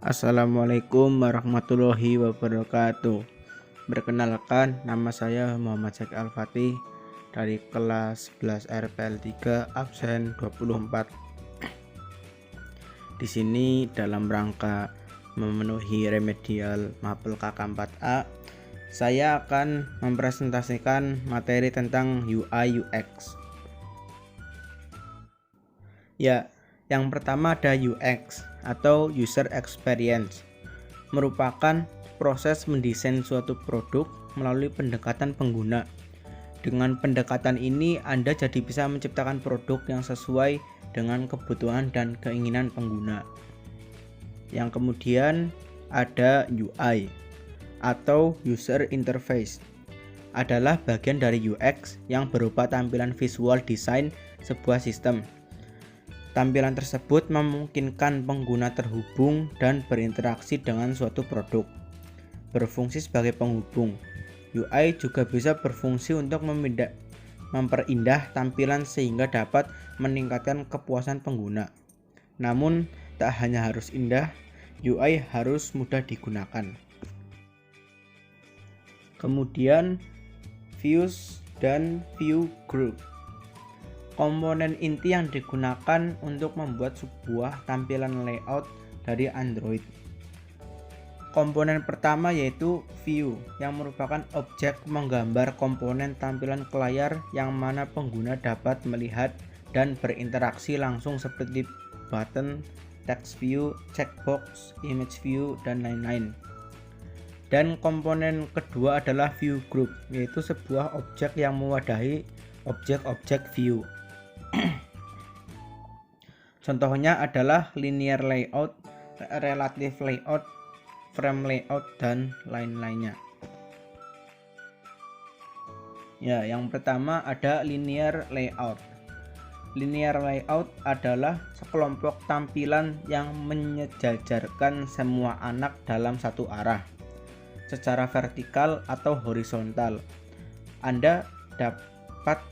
Assalamualaikum warahmatullahi wabarakatuh. Perkenalkan, nama saya Muhammad Zaki Al-Fatih dari kelas 11 RPL 3 absen 24. Di sini dalam rangka memenuhi remedial mapel KK4A, saya akan mempresentasikan materi tentang UI UX. Ya, yang pertama ada UX atau User Experience, merupakan proses mendesain suatu produk melalui pendekatan pengguna. Dengan pendekatan ini, Anda jadi bisa menciptakan produk yang sesuai dengan kebutuhan dan keinginan pengguna. Yang kemudian ada UI atau User Interface, adalah bagian dari UX yang berupa tampilan visual desain sebuah sistem. Tampilan tersebut memungkinkan pengguna terhubung dan berinteraksi dengan suatu produk, berfungsi sebagai penghubung. UI juga bisa berfungsi untuk memperindah tampilan sehingga dapat meningkatkan kepuasan pengguna. Namun, tak hanya harus indah, UI harus mudah digunakan. Kemudian, views dan view group. Komponen inti yang digunakan untuk membuat sebuah tampilan layout dari Android. Komponen pertama yaitu view, yang merupakan objek menggambar komponen tampilan ke layar yang mana pengguna dapat melihat dan berinteraksi langsung seperti button, text view, checkbox, image view, dan lain-lain. Dan komponen kedua adalah view group, yaitu sebuah objek yang mewadahi objek-objek view. Contohnya adalah linear layout, relative layout, frame layout, dan lain-lainnya. Ya, yang pertama ada linear layout. Linear layout adalah sekelompok tampilan yang menyejajarkan semua anak dalam satu arah, secara vertikal atau horizontal. Anda dapat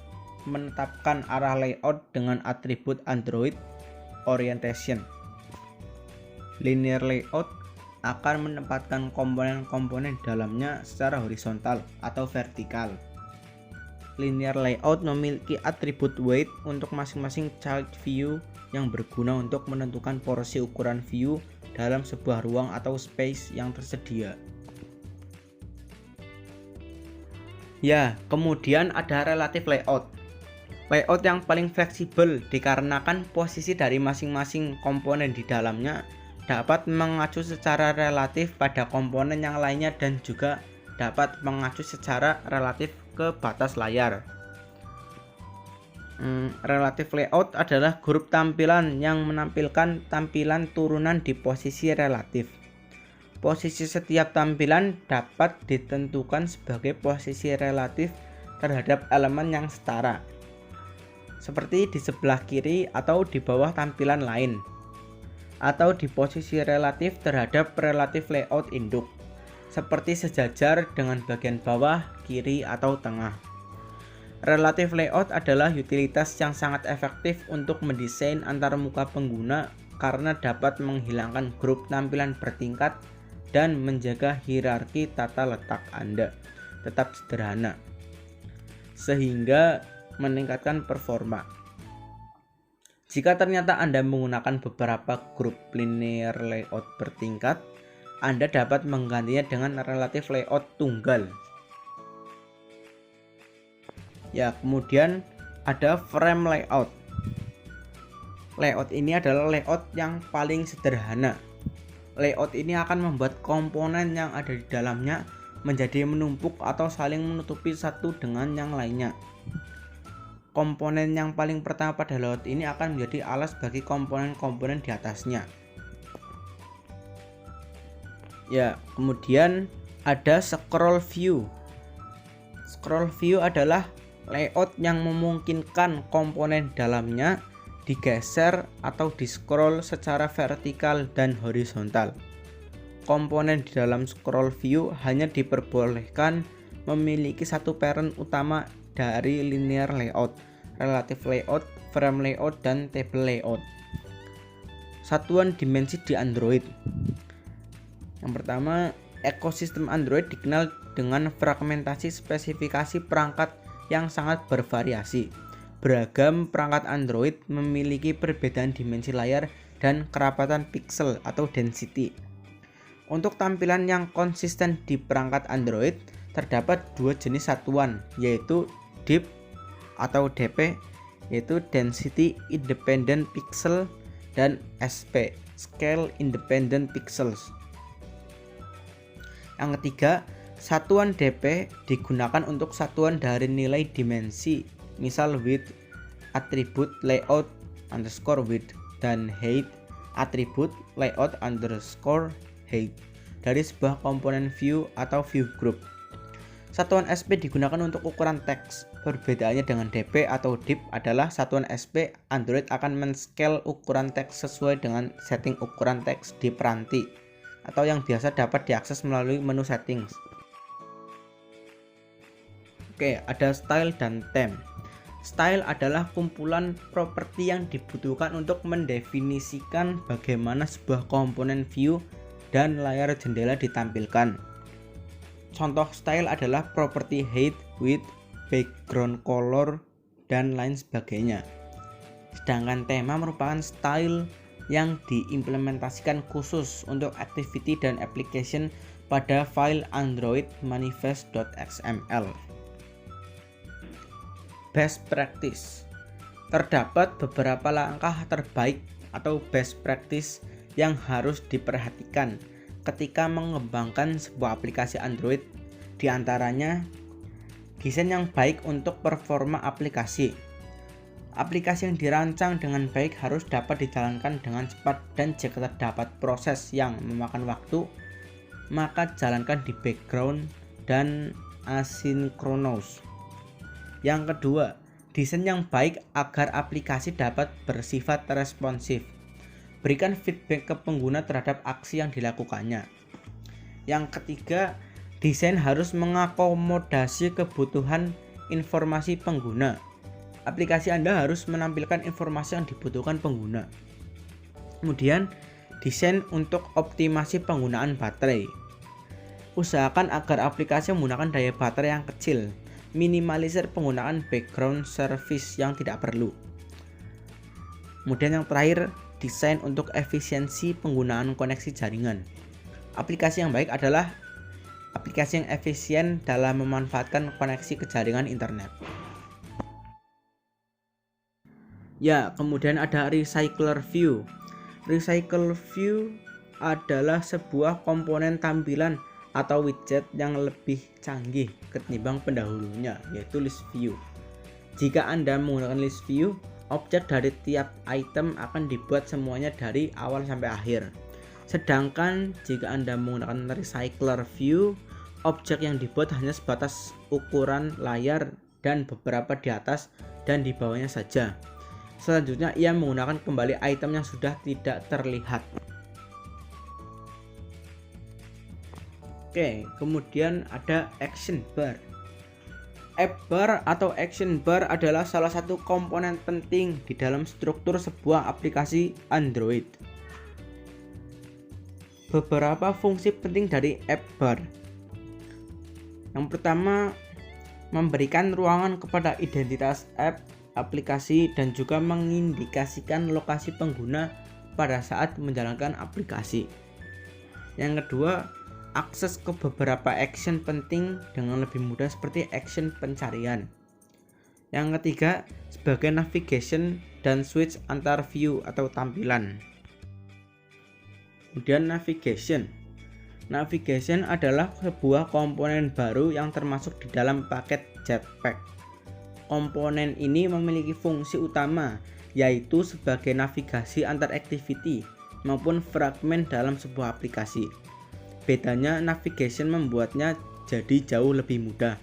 menetapkan arah layout dengan atribut Android orientation. Linear layout akan menempatkan komponen-komponen dalamnya secara horizontal atau vertikal. Linear layout memiliki atribut weight untuk masing-masing child view yang berguna untuk menentukan porsi ukuran view dalam sebuah ruang atau space yang tersedia. Ya, kemudian ada relative layout. Layout yang paling fleksibel dikarenakan posisi dari masing-masing komponen di dalamnya dapat mengacu secara relatif pada komponen yang lainnya dan juga dapat mengacu secara relatif ke batas layar. Relative layout adalah grup tampilan yang menampilkan tampilan turunan di posisi relatif. Posisi setiap tampilan dapat ditentukan sebagai posisi relatif terhadap elemen yang setara, seperti di sebelah kiri atau di bawah tampilan lain, atau di posisi relatif terhadap relative layout induk, seperti sejajar dengan bagian bawah, kiri, atau tengah. Relative layout adalah utilitas yang sangat efektif untuk mendesain antarmuka pengguna karena dapat menghilangkan grup tampilan bertingkat dan menjaga hierarki tata letak Anda tetap sederhana, sehingga meningkatkan performa. Jika ternyata Anda menggunakan beberapa grup linear layout bertingkat, Anda dapat menggantinya dengan relative layout tunggal. Ya, kemudian ada frame layout. Layout ini adalah layout yang paling sederhana. Layout ini akan membuat komponen yang ada di dalamnya menjadi menumpuk atau saling menutupi satu dengan yang lainnya. Komponen yang paling pertama pada layout ini akan menjadi alas bagi komponen-komponen di atasnya. Ya, kemudian ada scroll view. Scroll view adalah layout yang memungkinkan komponen dalamnya digeser atau di-scroll secara vertikal dan horizontal. Komponen di dalam scroll view hanya diperbolehkan memiliki satu parent utama dari linear layout, relative layout, frame layout, dan table layout. Satuan dimensi di Android. Yang pertama, ekosistem Android dikenal dengan fragmentasi spesifikasi perangkat yang sangat bervariasi. Beragam perangkat Android memiliki perbedaan dimensi layar dan kerapatan pixel atau density. Untuk tampilan yang konsisten di perangkat Android, terdapat dua jenis satuan, yaitu DIP atau DP, yaitu Density Independent Pixel, dan SP, Scale Independent Pixels. Yang ketiga, satuan DP digunakan untuk satuan dari nilai dimensi, misal width, atribut layout underscore width, dan height, atribut layout underscore height dari sebuah komponen view atau view group. Satuan SP digunakan untuk ukuran teks. Perbedaannya dengan DP atau DIP adalah satuan SP Android akan men-scale ukuran teks sesuai dengan setting ukuran teks di peranti atau yang biasa dapat diakses melalui menu settings. Oke, ada style dan theme. Style adalah kumpulan properti yang dibutuhkan untuk mendefinisikan bagaimana sebuah komponen view dan layar jendela ditampilkan. Contoh style adalah properti height, width, background color, dan lain sebagainya. Sedangkan tema merupakan style yang diimplementasikan khusus untuk activity dan application pada file Android manifest.xml. Best practice. Terdapat beberapa langkah terbaik atau best practice yang harus diperhatikan ketika mengembangkan sebuah aplikasi Android. Di antaranya, desain yang baik untuk performa aplikasi. Aplikasi yang dirancang dengan baik harus dapat dijalankan dengan cepat, dan jika terdapat proses yang memakan waktu, maka jalankan di background dan asynchronous. Yang kedua, desain yang baik agar aplikasi dapat bersifat responsif. Berikan feedback ke pengguna terhadap aksi yang dilakukannya. Yang ketiga, desain harus mengakomodasi kebutuhan informasi pengguna. Aplikasi Anda harus menampilkan informasi yang dibutuhkan pengguna. Kemudian, desain untuk optimasi penggunaan baterai. Usahakan agar aplikasi menggunakan daya baterai yang kecil. Minimalisir penggunaan background service yang tidak perlu. Kemudian yang terakhir, desain untuk efisiensi penggunaan koneksi jaringan. Aplikasi yang baik adalah aplikasi yang efisien dalam memanfaatkan koneksi ke jaringan internet. Ya, kemudian ada Recycler View. Recycle View adalah sebuah komponen tampilan atau widget yang lebih canggih ketimbang pendahulunya, yaitu List View. Jika Anda menggunakan List View, objek dari tiap item akan dibuat semuanya dari awal sampai akhir. Sedangkan jika Anda menggunakan Recycler View, objek yang dibuat hanya sebatas ukuran layar dan beberapa di atas dan di bawahnya saja. Selanjutnya, ia menggunakan kembali item yang sudah tidak terlihat. Oke, kemudian ada Action Bar. App Bar atau Action Bar adalah salah satu komponen penting di dalam struktur sebuah aplikasi Android. Beberapa fungsi penting dari App Bar. Yang pertama, memberikan ruangan kepada identitas app, aplikasi, dan juga mengindikasikan lokasi pengguna pada saat menjalankan aplikasi. Yang kedua, akses ke beberapa action penting dengan lebih mudah seperti action pencarian. Yang ketiga, sebagai navigation dan switch antar view atau tampilan. Kemudian navigation. Navigation adalah sebuah komponen baru yang termasuk di dalam paket Jetpack. Komponen ini memiliki fungsi utama, yaitu sebagai navigasi antar activity maupun fragmen dalam sebuah aplikasi. Bedanya, navigation membuatnya jadi jauh lebih mudah.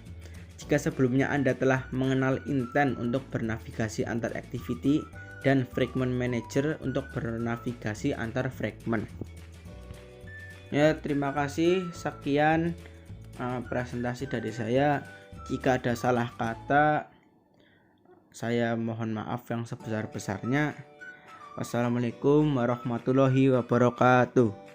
Jika sebelumnya Anda telah mengenal intent untuk bernavigasi antar activity dan fragment manager untuk bernavigasi antar fragment. Ya, terima kasih. Sekian presentasi dari saya. Jika ada salah kata, saya mohon maaf yang sebesar-besarnya. Wassalamualaikum warahmatullahi wabarakatuh.